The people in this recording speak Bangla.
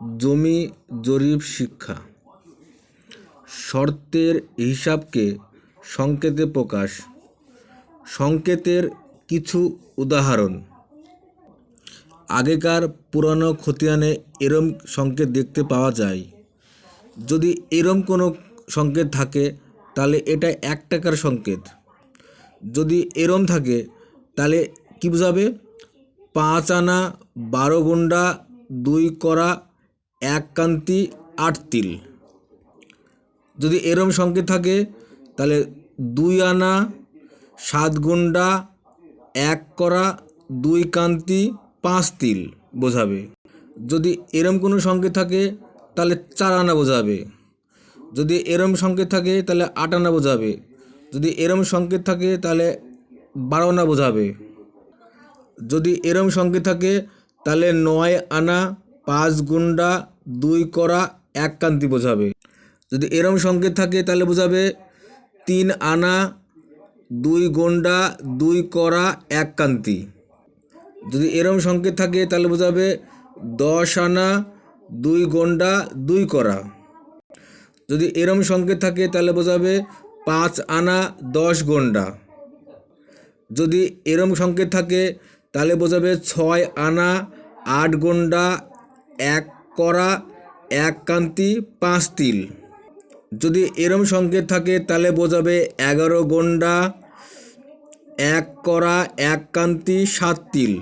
জমি জরিপ শিক্ষা। শর্তের হিসাবকে সংকেতে প্রকাশ। সংকেতের কিছু উদাহরণ। আগেকার পুরানো খতিয়ানে এরম সংকেত দেখতে পাওয়া যায়। যদি এরম কোনো সংকেত থাকে তাহলে এটা 1 টাকার সংকেত। যদি এরম থাকে তাহলে কী বোঝাবে? 5 আনা 12 গুন্ডা 2 করা 1 কান্তি 8 তিল। যদি এরম সংকেত থাকে তাহলে 2 আনা 7 গুন্ডা 1 করা 2 কান্তি 5 তিল বোঝাবে। যদি এরম কোনো সংকেত থাকে তাহলে 4 আনা বোঝাবে। যদি এরম সংকেত থাকে তাহলে 8 আনা বোঝাবে। যদি এরম সংকেত থাকে তাহলে 12 আনা বোঝাবে। যদি এরম সংকেত থাকে তাহলে 9 আনা 5 গুন্ডা 2 করা 1 কান্তি বোঝাবে। যদি এরম সংকেত থাকে তাহলে বোঝাবে 3 আনা 2 গুন্ডা 2 করা 1 কান্তি। যদি এরম সংকেত থাকে তাহলে বোঝাবে 10 আনা 2 গুন্ডা 2 করা। যদি এরম সংকেত থাকে তাহলে বোঝাবে 5 আনা 10 গুন্ডা। যদি এরম সংকেত থাকে তাহলে বোঝাবে 6 আনা 8 গুন্ডা 1 করা 1 কান্তি 5 তিল। যদি এরম সংকেত থাকে তাহলে বোঝাবে 11 গুন্ডা 1 করা 1 কান্তি 7 তিল।